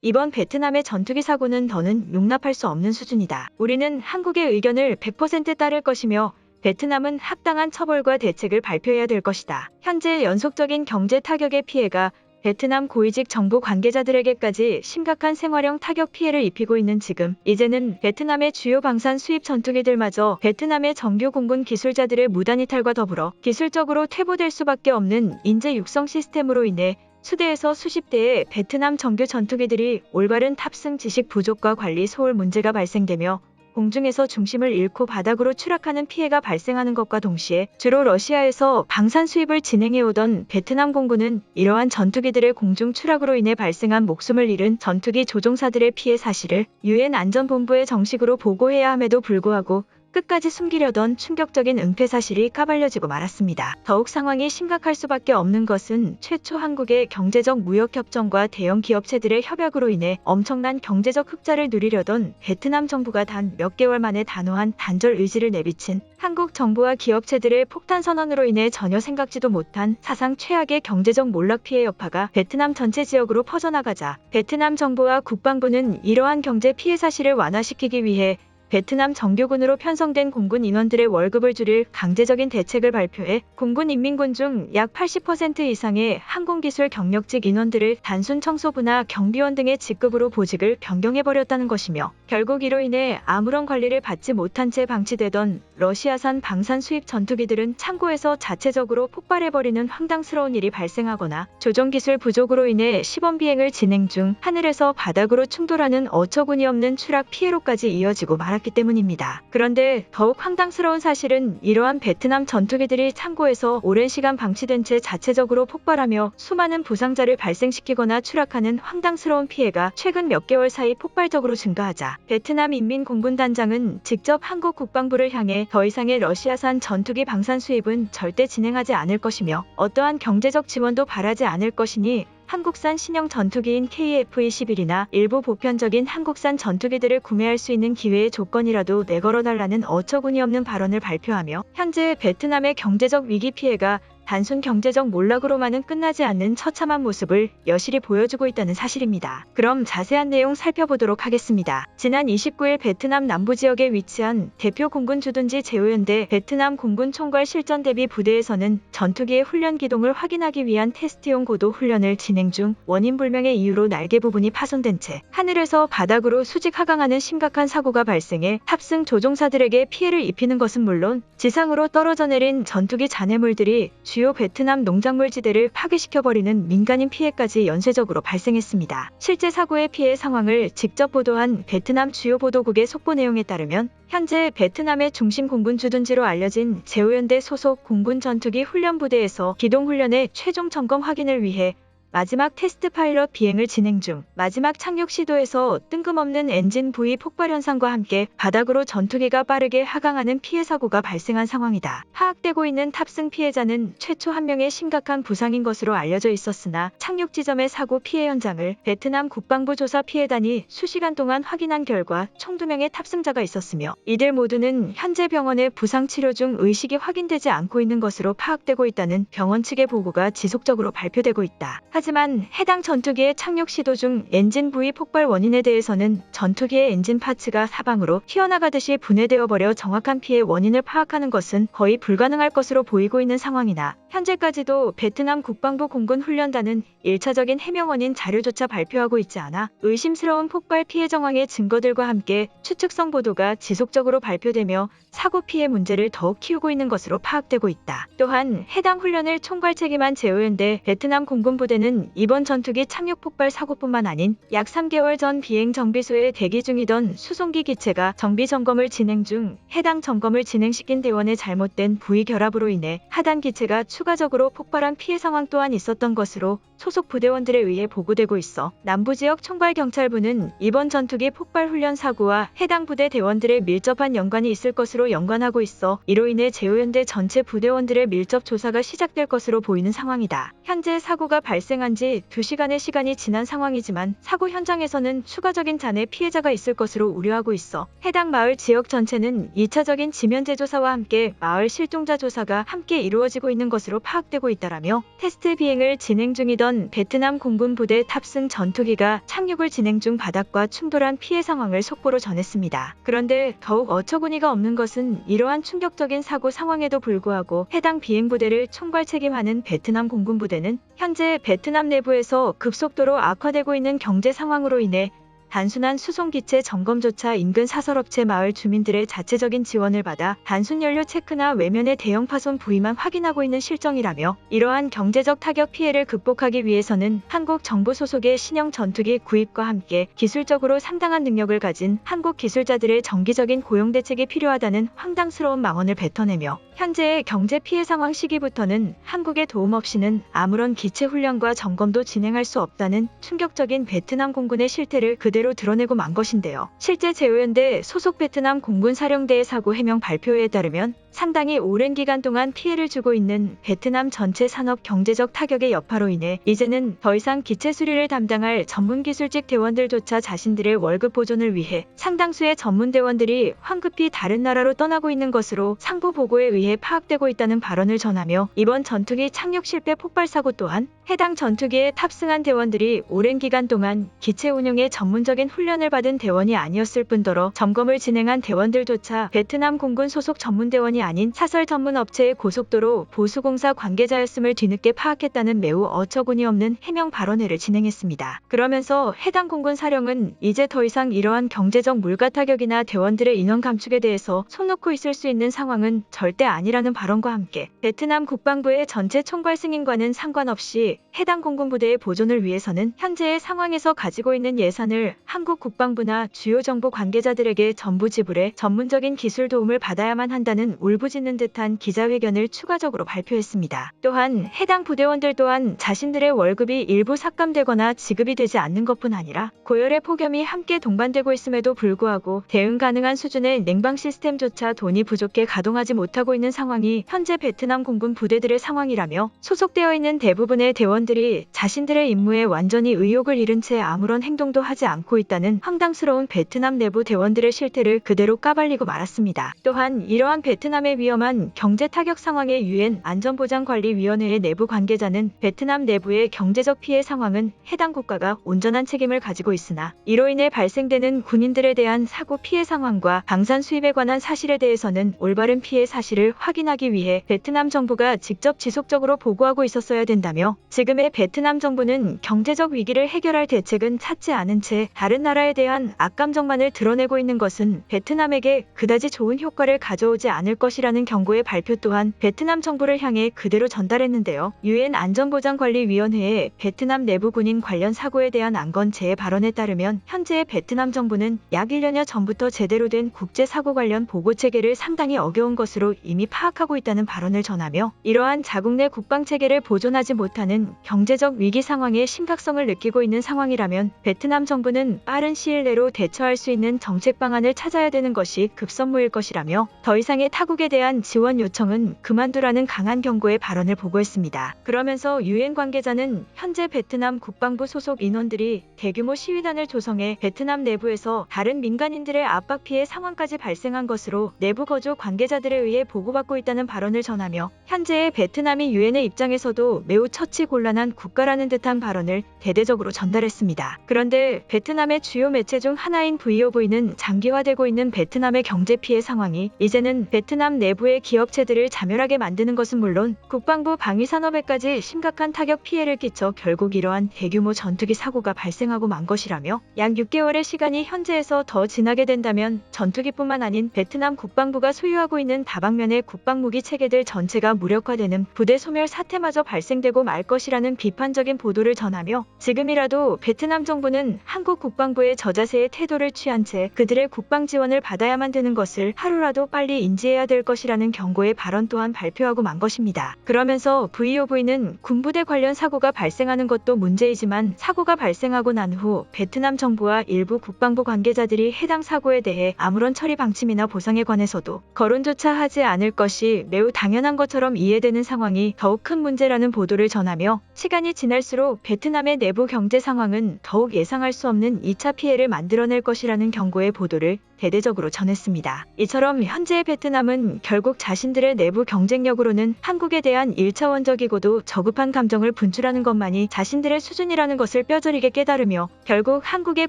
이번 베트남의 전투기 사고는 더는 용납할 수 없는 수준이다. 우리는 한국의 의견을 100% 따를 것이며 베트남은 합당한 처벌과 대책을 발표해야 될 것이다. 현재 연속적인 경제 타격의 피해가 베트남 고위직 정부 관계자들에게까지 심각한 생활형 타격 피해를 입히고 있는 지금, 이제는 베트남의 주요 방산 수입 전투기들마저 베트남의 정규 공군 기술자들의 무단 이탈과 더불어 기술적으로 퇴보될 수밖에 없는 인재 육성 시스템으로 인해 수대에서 수십 대의 베트남 정규 전투기들이 올바른 탑승 지식 부족과 관리 소홀 문제가 발생되며 공중에서 중심을 잃고 바닥으로 추락하는 피해가 발생하는 것과 동시에 주로 러시아에서 방산 수입을 진행해오던 베트남 공군은 이러한 전투기들의 공중 추락으로 인해 발생한 목숨을 잃은 전투기 조종사들의 피해 사실을 유엔 안전본부에 정식으로 보고해야 함에도 불구하고 끝까지 숨기려던 충격적인 은폐 사실이 까발려지고 말았습니다. 더욱 상황이 심각할 수밖에 없는 것은 최초 한국의 경제적 무역협정과 대형 기업체들의 협약으로 인해 엄청난 경제적 흑자를 누리려던 베트남 정부가 단 몇 개월 만에 단호한 단절 의지를 내비친 한국 정부와 기업체들의 폭탄 선언으로 인해 전혀 생각지도 못한 사상 최악의 경제적 몰락 피해 여파가 베트남 전체 지역으로 퍼져나가자 베트남 정부와 국방부는 이러한 경제 피해 사실을 완화시키기 위해 베트남 정규군으로 편성된 공군 인원들의 월급을 줄일 강제적인 대책을 발표해 공군 인민군 중 약 80% 이상의 항공기술 경력직 인원들을 단순 청소부나 경비원 등의 직급으로 보직을 변경해버렸다는 것이며, 결국 이로 인해 아무런 관리를 받지 못한 채 방치되던 러시아산 방산 수입 전투기들은 창고에서 자체적으로 폭발해버리는 황당스러운 일이 발생하거나 조종기술 부족으로 인해 시범 비행을 진행 중 하늘에서 바닥으로 충돌하는 어처구니없는 추락 피해로까지 이어지고 말았기 때문입니다. 그런데 더욱 황당스러운 사실은 이러한 베트남 전투기들이 창고에서 오랜 시간 방치된 채 자체적으로 폭발하며 수많은 부상자를 발생시키거나 추락하는 황당스러운 피해가 최근 몇 개월 사이 폭발적으로 증가하자 베트남 인민공군단장은 직접 한국 국방부를 향해 더 이상의 러시아산 전투기 방산 수입은 절대 진행하지 않을 것이며 어떠한 경제적 지원도 바라지 않을 것이니 한국산 신형 전투기인 KF-21이나 일부 보편적인 한국산 전투기들을 구매할 수 있는 기회의 조건이라도 내걸어달라는 어처구니없는 발언을 발표하며 현재 베트남의 경제적 위기 피해가 단순 경제적 몰락으로만은 끝나지 않는 처참한 모습을 여실히 보여주고 있다는 사실입니다. 그럼 자세한 내용 살펴보도록 하겠습니다. 지난 29일 베트남 남부지역에 위치한 대표 공군 주둔지 제오연대 베트남 공군 총괄 실전 대비 부대에서는 전투기의 훈련 기동을 확인하기 위한 테스트용 고도 훈련을 진행 중 원인 불명의 이유로 날개 부분이 파손된 채 하늘에서 바닥으로 수직 하강하는 심각한 사고가 발생해 탑승 조종사들에게 피해를 입히는 것은 물론 지상으로 떨어져 내린 전투기 잔해물들이 주요 베트남 농작물지대를 파괴시켜버리는 민간인 피해까지 연쇄적으로 발생했습니다. 실제 사고의 피해 상황을 직접 보도한 베트남 주요 보도국의 속보 내용에 따르면 현재 베트남의 중심 공군 주둔지로 알려진 제오연대 소속 공군 전투기 훈련부대에서 기동훈련의 최종 점검 확인을 위해 마지막 테스트 파일럿 비행을 진행 중 마지막 착륙 시도에서 뜬금없는 엔진 부위 폭발 현상과 함께 바닥으로 전투기가 빠르게 하강하는 피해 사고가 발생한 상황이다. 파악되고 있는 탑승 피해자는 최초 한 명의 심각한 부상인 것으로 알려져 있었으나 착륙 지점의 사고 피해 현장을 베트남 국방부 조사 피해단이 수시간 동안 확인한 결과 총 2명의 탑승자가 있었으며 이들 모두는 현재 병원에 부상 치료 중 의식이 확인되지 않고 있는 것으로 파악되고 있다는 병원 측의 보고가 지속적으로 발표되고 있다. 하지만 해당 전투기의 착륙 시도 중 엔진 부위 폭발 원인에 대해서는 전투기의 엔진 파츠가 사방으로 튀어나가듯이 분해되어 버려 정확한 피해 원인을 파악하는 것은 거의 불가능할 것으로 보이고 있는 상황이나 현재까지도 베트남 국방부 공군 훈련단은 1차적인 해명 원인 자료조차 발표하고 있지 않아 의심스러운 폭발 피해 정황의 증거들과 함께 추측성 보도가 지속적으로 발표되며 사고 피해 문제를 더욱 키우고 있는 것으로 파악되고 있다. 또한 해당 훈련을 총괄 책임한 제오연대 베트남 공군부대는 이번 전투기 착륙 폭발 사고뿐만 아닌 약 3개월 전 비행 정비소에 대기 중이던 수송기 기체가 정비 점검을 진행 중 해당 점검을 진행시킨 대원의 잘못된 부위 결합으로 인해 하단 기체가 추가적으로 폭발한 피해 상황 또한 있었던 것으로 소속 부대원들에 의해 보고되고 있어 남부지역 총괄경찰부는 이번 전투기 폭발 훈련 사고와 해당 부대 대원들의 밀접한 연관이 있을 것으로 연관하고 있어 이로 인해 제오연대 전체 부대원들의 밀접 조사가 시작될 것으로 보이는 상황이다. 현재 사고가 발생한 발생한 지 2시간의 시간이 지난 상황이지만 사고 현장에서는 추가적인 잔해 피해자가 있을 것으로 우려하고 있어 해당 마을 지역 전체는 2차적인 지면제 조사와 함께 마을 실종자 조사가 함께 이루어지고 있는 것으로 파악되고 있다라며 테스트 비행을 진행 중이던 베트남 공군 부대 탑승 전투기가 착륙을 진행 중 바닥과 충돌한 피해 상황을 속보로 전했습니다. 그런데 더욱 어처구니가 없는 것은 이러한 충격적인 사고 상황에도 불구하고 해당 비행 부대를 총괄 책임하는 베트남 공군 부대는 현재 베트남 내부에서 급속도로 악화되고 있는 경제 상황으로 인해 단순한 수송기체 점검조차 인근 사설업체 마을 주민들의 자체적인 지원을 받아 단순 연료 체크나 외면의 대형 파손 부위만 확인하고 있는 실정이라며 이러한 경제적 타격 피해를 극복하기 위해서는 한국 정부 소속의 신형 전투기 구입과 함께 기술적으로 상당한 능력을 가진 한국 기술자들의 정기적인 고용 대책이 필요하다는 황당스러운 망언을 뱉어내며 현재의 경제 피해 상황 시기부터는 한국의 도움 없이는 아무런 기체 훈련과 점검도 진행할 수 없다는 충격적인 베트남 공군의 실태를 그대로 드러내고 만 것인데요. 실제 제오연대 소속 베트남 공군 사령대의 사고 해명 발표에 따르면 상당히 오랜 기간 동안 피해를 주고 있는 베트남 전체 산업 경제적 타격의 여파로 인해 이제는 더 이상 기체 수리를 담당할 전문 기술직 대원들조차 자신들의 월급 보존을 위해 상당수의 전문 대원들이 황급히 다른 나라로 떠나고 있는 것으로 상부 보고에 의해 파악되고 있다는 발언을 전하며 이번 전투기 착륙 실패 폭발 사고 또한 해당 전투기에 탑승한 대원들이 오랜 기간 동안 기체 운용에 전문적인 훈련을 받은 대원이 아니었을 뿐더러 점검을 진행한 대원들조차 베트남 공군 소속 전문 대원이 아닌 사설 전문 업체의 고속도로 보수공사 관계자였음을 뒤늦게 파악했다는 매우 어처구니 없는 해명 발언회를 진행했습니다. 그러면서 해당 공군 사령은 이제 더 이상 이러한 경제적 물가 타격이나 대원들의 인원 감축에 대해서 손 놓고 있을 수 있는 상황은 절대 아니라는 발언과 함께 베트남 국방부의 전체 총괄 승인과는 상관없이 해당 공군 부대의 보존을 위해서는 현재의 상황에서 가지고 있는 예산을 한국 국방부나 주요 정보 관계자들에게 전부 지불해 전문적인 기술 도움을 받아야만 한다는 울부짖는 듯한 기자회견을 추가적으로 발표했습니다. 또한 해당 부대원들 또한 자신들의 월급이 일부 삭감되거나 지급이 되지 않는 것뿐 아니라 고열의 폭염이 함께 동반되고 있음에도 불구하고 대응 가능한 수준의 냉방 시스템조차 돈이 부족해 가동하지 못하고 있는 상황이 현재 베트남 공군 부대들의 상황이라며 소속되어 있는 대부분의 대원들이 자신들의 임무에 완전히 의욕을 잃은 채 아무런 행동도 하지 않고 있다는 황당스러운 베트남 내부 대원들의 실태를 그대로 까발리고 말았습니다. 또한 이러한 베트남의 위험한 경제 타격 상황의 유엔 안전보장관리위원회의 내부 관계자는 베트남 내부의 경제적 피해 상황은 해당 국가가 온전한 책임을 가지고 있으나 이로 인해 발생되는 군인들에 대한 사고 피해 상황과 방산 수입에 관한 사실에 대해서는 올바른 피해 사실을 확인하기 위해 베트남 정부가 직접 지속적으로 보고하고 있었어야 된다며 지금의 베트남 정부는 경제적 위기를 해결할 대책은 찾지 않은 채 다른 나라에 대한 악감정만을 드러내고 있는 것은 베트남에게 그다지 좋은 효과를 가져오지 않을 것이라는 경고의 발표 또한 베트남 정부를 향해 그대로 전달했는데요. 유엔 안전보장관리위원회의 베트남 내부 군인 관련 사고에 대한 안건재의 발언에 따르면 현재의 베트남 정부는 약 1년여 전부터 제대로 된 국제사고 관련 보고체계를 상당히 어겨운 것으로 이미 파악하고 있다는 발언을 전하며 이러한 자국 내 국방체계를 보존하지 못하는 경제적 위기 상황의 심각성을 느끼고 있는 상황이라면 베트남 정부는 빠른 시일 내로 대처할 수 있는 정책 방안을 찾아야 되는 것이 급선무일 것이라며 더 이상의 타국에 대한 지원 요청은 그만두라는 강한 경고의 발언을 보고했습니다. 그러면서 유엔 관계자는 현재 베트남 국방부 소속 인원들이 대규모 시위단을 조성해 베트남 내부에서 다른 민간인들의 압박 피해 상황까지 발생한 것으로 내부 거주 관계자들에 의해 보고받고 있다는 발언을 전하며 현재의 베트남이 유엔의 입장에서도 매우 처치곤란한 국가라는 듯한 발언을 대대적으로 전달했습니다. 그런데 베트남의 주요 매체 중 하나인 VOV는 장기화되고 있는 베트남의 경제 피해 상황이 이제는 베트남 내부의 기업체들을 자멸하게 만드는 것은 물론 국방부 방위산업에까지 심각한 타격 피해를 끼쳐 결국 이러한 대규모 전투기 사고가 발생하고 만 것이라며 약 6개월의 시간이 현재에서 더 지나게 된다면 전투기뿐만 아닌 베트남 국방부가 소유하고 있는 다방면의 국방무기 체계들 전체가 무력화되는 부대 소멸 사태마저 발생되고 말 것이라는 비판적인 보도를 전하며 지금이라도 베트남 정부는 한국 국방부의 저자세의 태도를 취한 채 그들의 국방 지원을 받아야만 되는 것을 하루라도 빨리 인지해야 될 될 것이라는 경고의 발언 또한 발표하고 만 것입니다. 그러면서 VOV는 군부대 관련 사고가 발생하는 것도 문제이지만 사고가 발생하고 난 후 베트남 정부와 일부 국방부 관계자들이 해당 사고에 대해 아무런 처리 방침이나 보상에 관해서도 거론조차 하지 않을 것이 매우 당연한 것처럼 이해되는 상황이 더욱 큰 문제라는 보도를 전하며 시간이 지날수록 베트남의 내부 경제 상황은 더욱 예상할 수 없는 2차 피해를 만들어낼 것이라는 경고의 보도를 대대적으로 전했습니다. 이처럼 현재의 베트남은 결국 자신들의 내부 경쟁력으로는 한국에 대한 1차원적이고도 저급한 감정을 분출하는 것만이 자신들의 수준이라는 것을 뼈저리게 깨달으며 결국 한국의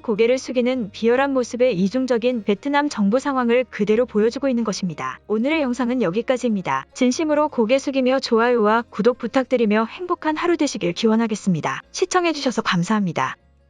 고개를 숙이는 비열한 모습의 이중적인 베트남 정부 상황을 그대로 보여주고 있는 것입니다. 오늘의 영상은 여기까지입니다. 진심으로 고개 숙이며 좋아요와 구독 부탁드리며 행복한 하루 되시길 기원하겠습니다. 시청해주셔서 감사합니다.